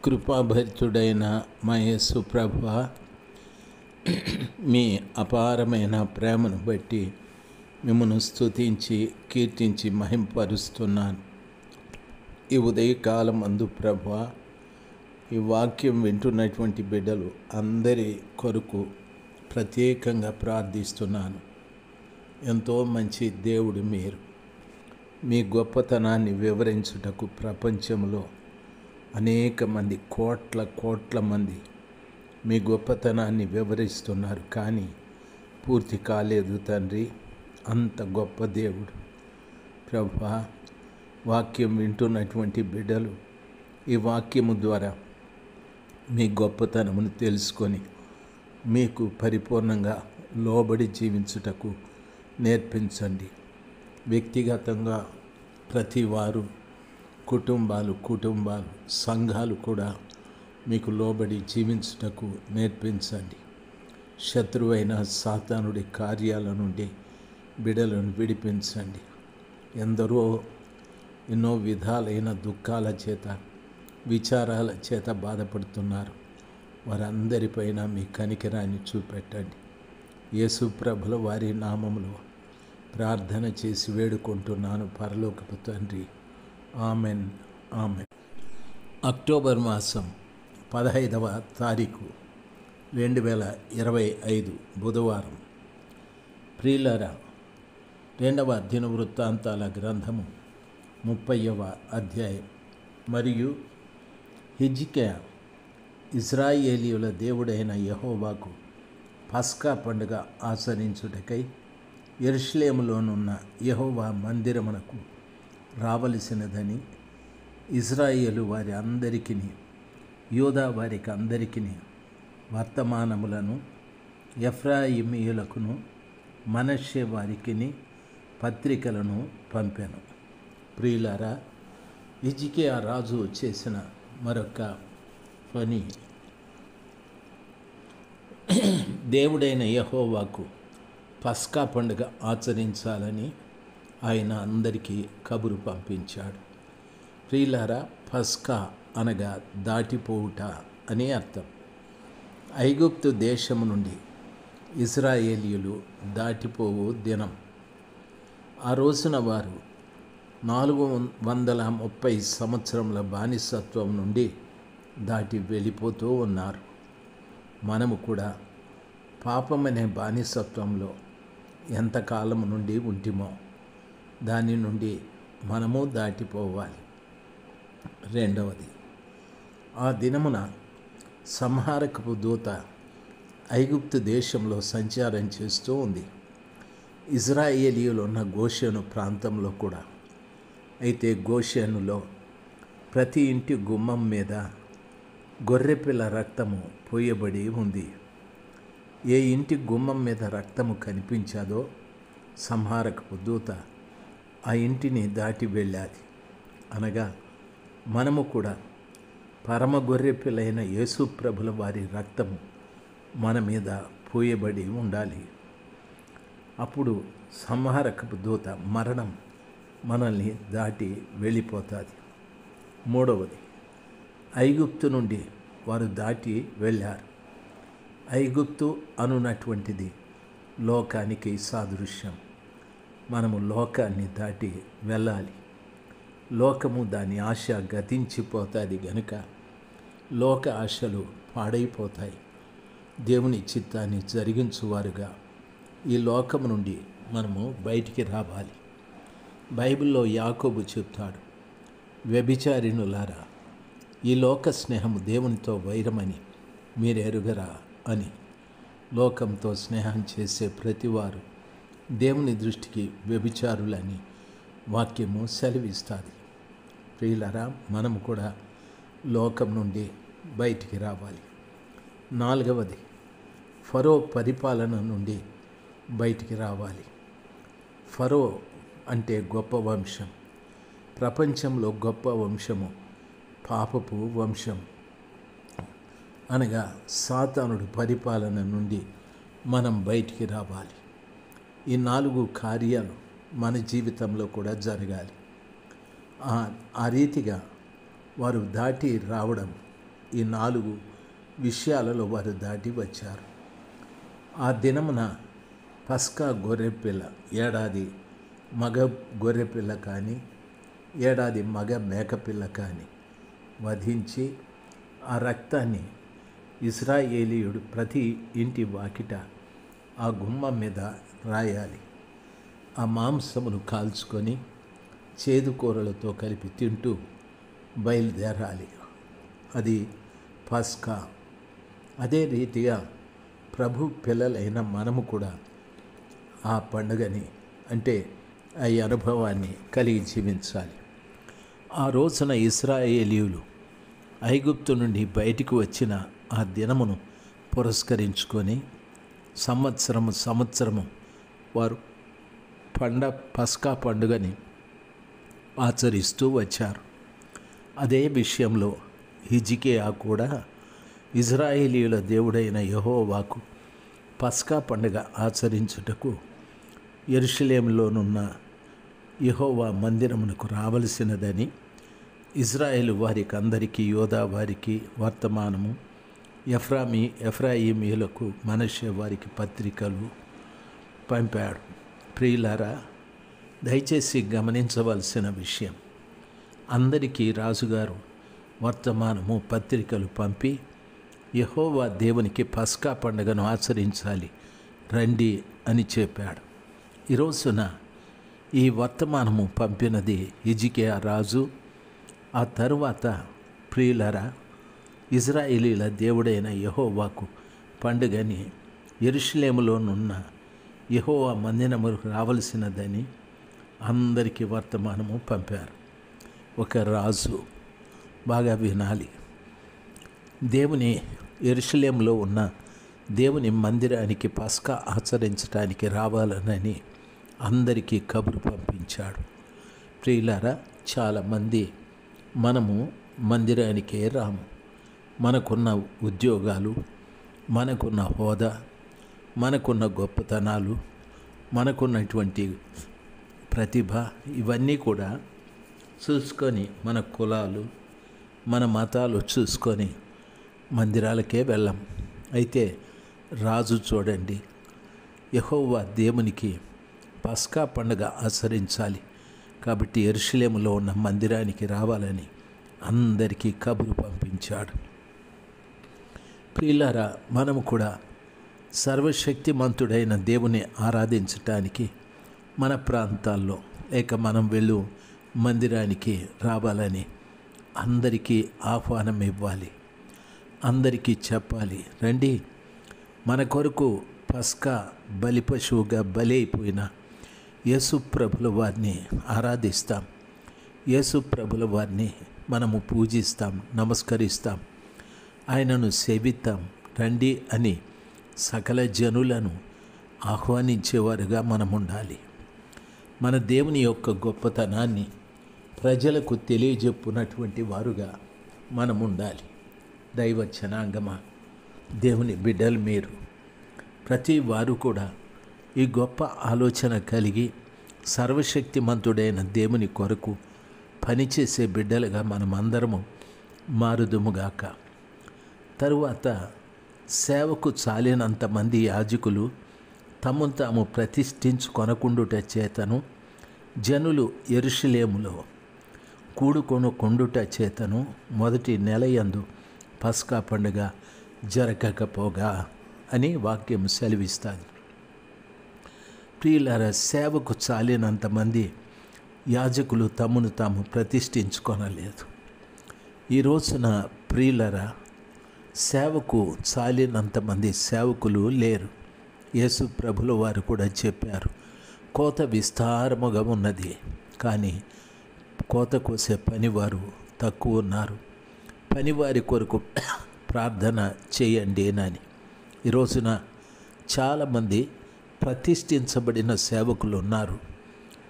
కృపాభరితుడైన మా యేసు ప్రభువా, మీ అపారమైన ప్రేమను బట్టి మిమ్మల్ని స్తుతించి కీర్తించి మహింపరుస్తున్నాను. ఈ ఉదయకాలం అందు ప్రభువా, ఈ వాక్యం వింటున్నటువంటి బిడ్డలు అందరి కొరకు ప్రత్యేకంగా ప్రార్థిస్తున్నాను. ఎంతో మంచి దేవుడు మీరు. మీ గొప్పతనాన్ని వివరించుటకు ప్రపంచంలో అనేక మంది, కోట్ల మంది మీ గొప్పతనాన్ని వివరిస్తున్నారు, కానీ పూర్తి కాలేదు తండ్రి. అంత గొప్ప దేవుడు ప్రభువా. వాక్యం వింటున్నటువంటి బిడ్డలు ఈ వాక్యము ద్వారా మీ గొప్పతనమును తెలుసుకొని మీకు పరిపూర్ణంగా లోబడి జీవించుటకు నేర్పించండి. వ్యక్తిగతంగా ప్రతి వారు, కుటుంబాలు సంఘాలు కూడా మీకు లోబడి జీవించుటకు నేర్పించండి. శత్రువైన సాతానుడి కార్యాల నుండి బిడలను విడిపించండి. ఎందరో ఎన్నో విధాలైన దుఃఖాల చేత, విచారాల చేత బాధపడుతున్నారు. వారందరిపైన మీ కనికరాన్ని చూపెట్టండి. యేసు ప్రభుల వారి నామములో ప్రార్థన చేసి వేడుకుంటున్నాను పరలోకపు తండ్రి. Amen, amen. అక్టోబర్ మాసం 15వ తారీఖు 2025 బుధవారం. ప్రియులారా, 2వ దినవృత్తాంతాల గ్రంథము 30వ అధ్యాయం. మరియు హిజ్కియా ఇశ్రాయేలీయుల దేవుడైన యెహోవాకు పస్కా పండుగ ఆచరించుటకై యెరూషలేములోనున్న యెహోవా మందిరమునకు రావలసినదని ఇశ్రాయేలు వారి అందరికీ, యూదా వారికి అందరికీ వర్తమానములను, ఎఫ్రాయిమీయులకును మనష్షే వారికి పత్రికలను పంపెను. ప్రియులారా, హిజ్కియా రాజు చేసిన మరొక పని, దేవుడైన యెహోవాకు పస్కా పండుగ ఆచరించాలని ఆయన అందరికీ కబురు పంపించాడు. ప్రియులారా, పస్కా అనగా దాటిపోవుట అని అర్థం. ఐగుప్తు దేశము నుండి ఇశ్రాయేలీయులు దాటిపోవు దినం. ఆ రోజున వారు 430 సంవత్సరముల బానిసత్వం నుండి దాటి వెళ్ళిపోతూ ఉన్నారు. మనము కూడా పాపమనే బానిసత్వంలో ఎంతకాలం నుండి ఉంటిమో దాని నుండి మనము దాటిపోవాలి. రెండవది, ఆ దినమున సంహారకపు దూత ఐగుప్తు దేశంలో సంచారం చేస్తూ ఉంది. ఇశ్రాయేలీయులు ఉన్న గోషెను ప్రాంతంలో కూడా. అయితే గోషెనులో ప్రతి ఇంటి గుమ్మం మీద గొర్రెపిల్ల రక్తము పోయబడి ఉంది. ఏ ఇంటి గుమ్మం మీద రక్తము కనిపించాదో సంహారకపు దూత ఆ ఇంటిని దాటి వెళ్ళాలి. అనగా మనము కూడా పరమ గొర్రెపిల్లైన యేసు ప్రభుల వారి రక్తము మన మీద పోయబడి ఉండాలి. అప్పుడు సంహారకపు దూత, మరణం మనల్ని దాటి వెళ్ళిపోతుంది. మూడవది, ఐగుప్తు నుండి వారు దాటి వెళ్ళారు. ఐగుప్తు అనున్నటువంటిది లోకానికి సాదృశ్యం. మనము లోకాన్ని దాటి వెళ్ళాలి. లోకము దాని ఆశ గతించిపోతుంది గనుక లోక ఆశలు పాడైపోతాయి. దేవుని చిత్తాన్ని జరిగించువారుగా ఈ లోకము నుండి మనము బయటికి రావాలి. బైబిల్లో యాకోబు చెప్తాడు, వ్యభిచారిణులారా, ఈ లోక స్నేహము దేవునితో వైరమని మీరు ఎరుగరా అని. లోకంతో స్నేహం చేసే ప్రతివారు దేవుని దృష్టికి వ్యభిచారులని వాక్యము సెలవిస్తుంది. ప్రియులారా, మనము కూడా లోకం నుండి బయటికి రావాలి. నాలుగవది, ఫరో పరిపాలన నుండి బయటికి రావాలి. ఫరో అంటే గొప్ప వంశం. ప్రపంచంలో గొప్ప వంశము పాపపు వంశం. అనగా సాతానుడి పరిపాలన నుండి మనం బయటికి రావాలి. ఈ 4 కార్యాలు మన జీవితంలో కూడా జరగాలి. ఆ రీతిగా వారు దాటి రావడం ఈ 4 విషయాలలో వారు దాటి వచ్చారు. ఆ దినమున పస్కా గొర్రెపిల్ల, ఏడాది మగ గొర్రెపిల్ల కానీ ఏడాది మగ మేకపిల్ల కానీ వధించి ఆ రక్తాన్ని ఇశ్రాయేలీయుడు ప్రతి ఇంటి వాకిట ఆ గుమ్మం మీద రాయాలి. ఆ మాంసమును కాల్చుకొని చేదు కూరలతో కలిపి తింటూ బయలుదేరాలి. అది పస్కా. అదే రీతిగా ప్రభు పిల్లలైన మనము కూడా ఆ పండుగని అంటే ఆ అనుభవాన్ని కలిగి జీవించాలి. ఆ రోజున ఇశ్రాయేలీయులు ఐగుప్తు నుండి బయటికి వచ్చిన ఆ దినమును పురస్కరించుకొని సంవత్సరము వారు పస్కా పండుగని ఆచరిస్తూ వచ్చారు. అదే విషయంలో హిజ్కియా కూడా ఇశ్రాయేలీయుల దేవుడైన యెహోవాకు పస్కా పండుగ ఆచరించుటకు యెరూషలేములోనున్న యెహోవా మందిరమునకు రావలసినదని ఇజ్రాయేలు వారికి అందరికీ, యోధా వారికి వర్తమానము, ఎఫ్రాయిమీయులకు మనష్షే వారికి పత్రికలు పంపాడు. ప్రియులారా, దయచేసి గమనించవలసిన విషయం, అందరికీ రాజుగారు వర్తమానము, పత్రికలు పంపి యెహోవా దేవునికి పస్కా పండుగను ఆచరించాలి రండి అని చెప్పాడు. ఈ రోజున ఈ వర్తమానము పంపినది హిజ్కియా రాజు. ఆ తరువాత ప్రియులరా, ఇశ్రాయేలీయుల దేవుడైన యెహోవాకు పండుగని యెరూషలేములోనున్న యెహోవా మందిరముకు రావలసినదని అందరికీ వర్తమానము పంపారు. ఒక రాజు, బాగా వినాలి, దేవుని యెరూషలేములో ఉన్న దేవుని మందిరానికి పస్కా ఆచరించడానికి రావాలనని అందరికీ కబురు పంపించాడు. ప్రియులారా, చాలామంది మనము మందిరానికే రాము. మనకున్న ఉద్యోగాలు, మనకున్న హోదా, మనకున్న గొప్పతనాలు, మనకున్నటువంటి ప్రతిభ, ఇవన్నీ కూడా చూసుకొని, మన కులాలు, మన మతాలు చూసుకొని మందిరాలకే వెళ్ళం. అయితే రాజు చూడండి, యెహోవా దేవునికి పస్కా పండుగ ఆచరించాలి కాబట్టి యెరూషలేములో ఉన్న మందిరానికి రావాలని అందరికీ కబురు పంపించాడు. ప్రియులారా, మనము కూడా సర్వశక్తిమంతుడైన దేవుని ఆరాధించటానికి మన ప్రాంతాల్లో లేక మనం వెళ్ళు మందిరానికి రావాలని అందరికీ ఆహ్వానం ఇవ్వాలి. అందరికీ చెప్పాలి, రండి, మన కొరకు పస్కా బలి పశువుగా బలి అయిపోయిన యేసు ప్రభుల వారిని ఆరాధిస్తాం. యేసు ప్రభుల వారిని మనము పూజిస్తాం, నమస్కరిస్తాం, ఆయనను సేవిస్తాం. రండి అని సకల జనులను ఆహ్వానించేవారుగా మనం ఉండాలి. మన దేవుని యొక్క గొప్పతనాన్ని ప్రజలకు తెలియజెప్పునటువంటి వారుగా మనం ఉండాలి. దైవ జనాంగమా, దేవుని బిడ్డలు మీరు ప్రతి వారు కూడా ఈ గొప్ప ఆలోచన కలిగి సర్వశక్తిమంతుడైన దేవుని కొరకు పనిచేసే బిడ్డలుగా మనమందరము మారుదుముగాక. తరువాత సేవకు చాలినంతమంది యాజకులు తమను తాము ప్రతిష్ఠించుకొనకుండుట చేతను, జనులు యెరూషలేములో కూడుకొనుకొండుట చేతను మొదటి నెలయందు పస్కా పండుగ జరగకపోగా అని వాక్యం సెలవిస్తుంది. ప్రియులారా, సేవకు చాలినంతమంది యాజకులు తమను తాము ప్రతిష్ఠించుకొనలేదు. ఈ రోజున ప్రియులారా, సేవకు చాలినంతమంది సేవకులు లేరు. యేసు ప్రభుల వారు కూడా చెప్పారు, కోత విస్తారముగా ఉన్నది, కానీ కోత కోసే పనివారు తక్కువ ఉన్నారు. పనివారి కొరకు ప్రార్థన చేయండి అని. ఈ రోజున చాలామంది ప్రతిష్ఠించబడిన సేవకులు ఉన్నారు,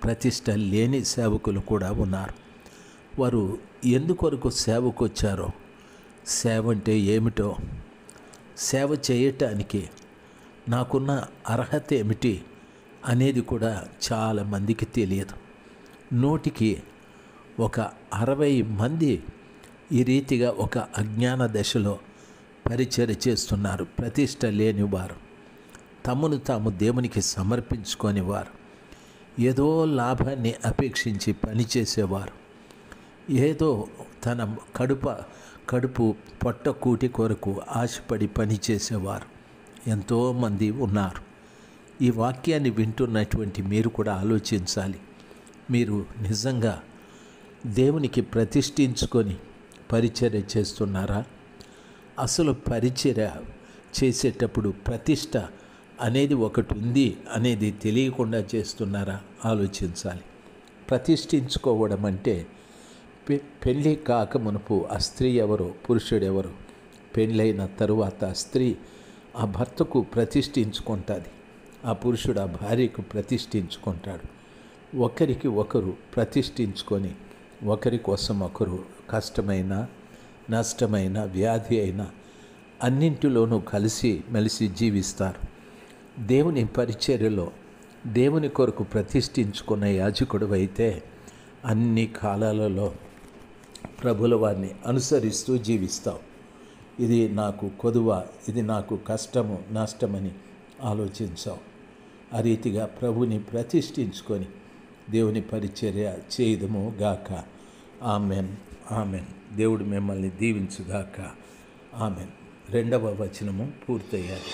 ప్రతిష్ట లేని సేవకులు కూడా ఉన్నారు. వారు ఎందుకొరకు సేవకు వచ్చారో, సేవ అంటే ఏమిటో, సేవ చేయటానికి నాకున్న అర్హత ఏమిటి అనేది కూడా చాలామందికి తెలియదు. 100కి ఒక 60 మంది ఈ రీతిగా ఒక అజ్ఞాన దశలో పరిచర్య చేస్తున్నారు. ప్రతిష్ట లేని వారు, తమను తాము దేవునికి సమర్పించుకొని వారు, ఏదో లాభాన్ని అపేక్షించి పనిచేసేవారు, ఏదో తన కడుపు పొట్ట కూటి కొరకు ఆశపడి పనిచేసేవారు ఎంతోమంది ఉన్నారు. ఈ వాక్యాన్ని వింటున్నటువంటి మీరు కూడా ఆలోచించాలి. మీరు నిజంగా దేవునికి ప్రతిష్ఠించుకొని పరిచర్య చేస్తున్నారా? అసలు పరిచర్య చేసేటప్పుడు ప్రతిష్ట అనేది ఒకటి ఉంది అనేది తెలియకుండా చేస్తున్నారా? ఆలోచించాలి. ప్రతిష్ఠించుకోవడం అంటే పెళ్ళి కాక మునుపు ఆ స్త్రీ ఎవరో పురుషుడెవరో, పెళ్ళైన తరువాత స్త్రీ ఆ భర్తకు ప్రతిష్ఠించుకుంటుంది, ఆ పురుషుడు ఆ భార్యకు ప్రతిష్ఠించుకుంటాడు. ఒకరికి ఒకరు ప్రతిష్ఠించుకొని ఒకరి కోసం ఒకరు కష్టమైన, నష్టమైన, వ్యాధి అయినా అన్నింటిలోనూ కలిసి మెలిసి జీవిస్తారు. దేవుని పరిచర్యలో దేవుని కొరకు ప్రతిష్ఠించుకున్న యాజకుడు అయితే అన్ని కాలాలలో ప్రభుల వారిని అనుసరిస్తూ జీవిస్తావు. ఇది నాకు కొదువ, ఇది నాకు కష్టము, నష్టమని ఆలోచించావు. ఆ రీతిగా ప్రభుని ప్రతిష్ఠించుకొని దేవుని పరిచర్య చేయదము గాక. Amen, amen. దేవుడు మిమ్మల్ని దీవించుగాక. ఆమెన్. 2వ వచనము పూర్తయ్యాలి.